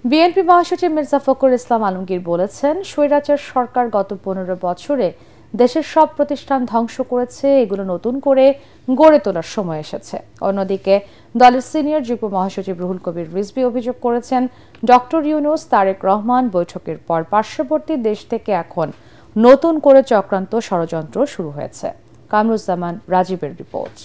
BNP মহাসচিব মির্জা ফখরুল ইসলাম আলমগীর বলেছেন, স্বৈরাচার সরকার গত 15 বছরে দেশের সব প্রতিষ্ঠান ধ্বংস করেছে, এগুলো নতুন করে গড়ে তোলার সময় এসেছে। অন্যদিকে দলের সিনিয়র যুগ্ম মহাসচিব রুহুল কবির রিজভী অভিযোগ করেছেন, ডক্টর ইউনূস, তারেক রহমান বৈঠকের পর পার্শ্ববর্তী দেশ থেকে এখন নতুন করে চক্রান্ত ষড়যন্ত্র শুরু হয়েছে। কামরুজ্জামান রাজীবের রিপোর্ট।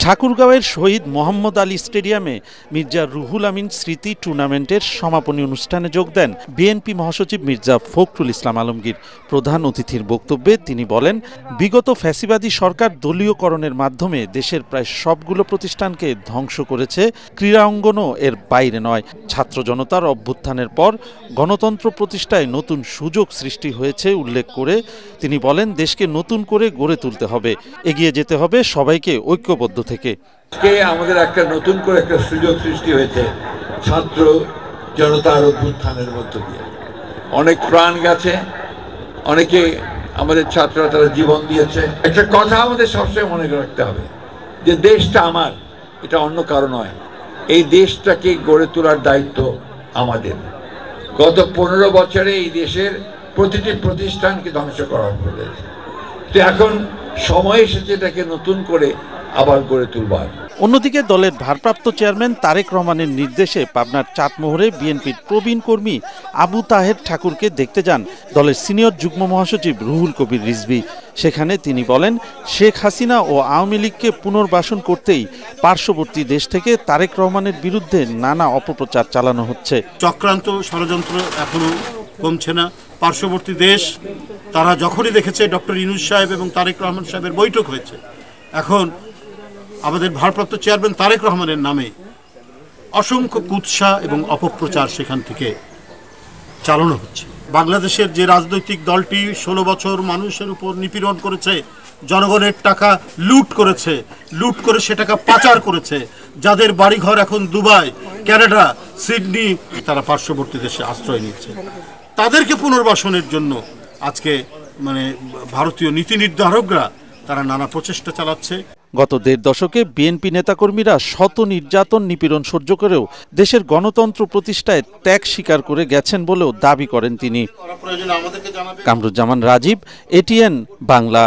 ঠাকুরগাঁওয়ের শহীদ মোহাম্মদ আলী স্টেডিয়ামে মির্জা রুহুল আমিন স্মৃতি টুর্নামেন্টের সমাপনী অনুষ্ঠানে যোগ দেন বিএনপি মহাসচিব মির্জা ফখরুল ইসলাম আলমগীর। প্রধান অতিথির বক্তব্যে তিনি বলেন, বিগত ফ্যাসিবাদী সরকার দলীয়করণের মাধ্যমে দেশের প্রায় সবগুলো প্রতিষ্ঠানকে ধ্বংস করেছে, ক্রীড়া অঙ্গনও এর বাইরে নয়। ছাত্র জনতার অভ্যুত্থানের পর গণতন্ত্র প্রতিষ্ঠায় নতুন সুযোগ সৃষ্টি হয়েছে উল্লেখ করে তিনি বলেন, দেশকে নতুন করে গড়ে তুলতে হবে, এগিয়ে যেতে হবে সবাইকে ঐক্যবদ্ধ থেকে। আমাদের একটা নতুন করে একটা সুযোগ সৃষ্টি হয়েছে ছাত্র জনতার অভ্যুত্থানের মধ্য দিয়ে। অনেক প্রাণ গেছে, অনেকে আমাদের ছাত্ররা তারা জীবন দিয়েছে। একটা কথা আমাদের সবসময় মনে রাখতে হবে যে দেশটা আমার, এটা অন্য কারো নয়। এই দেশটাকে গড়ে তোলার দায়িত্ব আমাদের। গত 15 বছরে এই দেশের প্রতিটি প্রতিষ্ঠানকে ধ্বংস করা হয়েছে, তো এখন সময় এসেছে এটাকে নতুন করে আবার গড়ে তুলবার। অন্যদিকে দলের ভারপ্রাপ্ত চেয়ারম্যান তারেক রহমানের নির্দেশে পাবনার চাটমোহরে বিএনপির প্রবীণ কর্মী আবু তাহের ঠাকুরকে দেখতে যান দলের সিনিয়র যুগ্ম মহাসচিব রুহুল কবির রিজভী। সেখানে তিনি বলেন, শেখ হাসিনা ও আওয়ামী লীগকে পুনর্বাসন করতেই পার্শ্ববর্তী দেশ থেকে তারেক রহমানের বিরুদ্ধে নানা অপপ্রচার চালানো হচ্ছে। চক্রান্ত ষড়যন্ত্র এখনো কমছে না। পার্শ্ববর্তী দেশ তারা যখনই দেখেছে ডক্টর ইউনূস সাহেব এবং তারেক রহমান সাহেবের বৈঠক হয়েছে, এখন আমাদের ভারপ্রাপ্ত চেয়ারম্যান তারেক রহমানের নামে অসংখ্য কুৎসা এবং অপপ্রচার সেখান থেকে চালানো হচ্ছে। বাংলাদেশের যে রাজনৈতিক দলটি 16 বছর মানুষের উপর নিপীড়ন করেছে, জনগণের টাকা লুট করেছে, লুট করে সে টাকা পাচার করেছে, যাদের বাড়িঘর এখন দুবাই, কানাডা, সিডনি, তারা পার্শ্ববর্তী দেশে আশ্রয় নিচ্ছে, তাদেরকে পুনর্বাসনের জন্য আজকে ভারতীয় নীতি নির্ধারকরা তারা নানা প্রচেষ্টা চালাচ্ছে। গত 1.5 দশকে বিএনপি নেতাকর্মীরা শত নির্যাতন নিপীড়ন সহ্য করেও দেশের গণতন্ত্র প্রতিষ্ঠায় ত্যাগ স্বীকার করে গেছেন বলেও দাবি করেন তিনি। কামরুজ্জামান রাজীব, এটিএন বাংলা।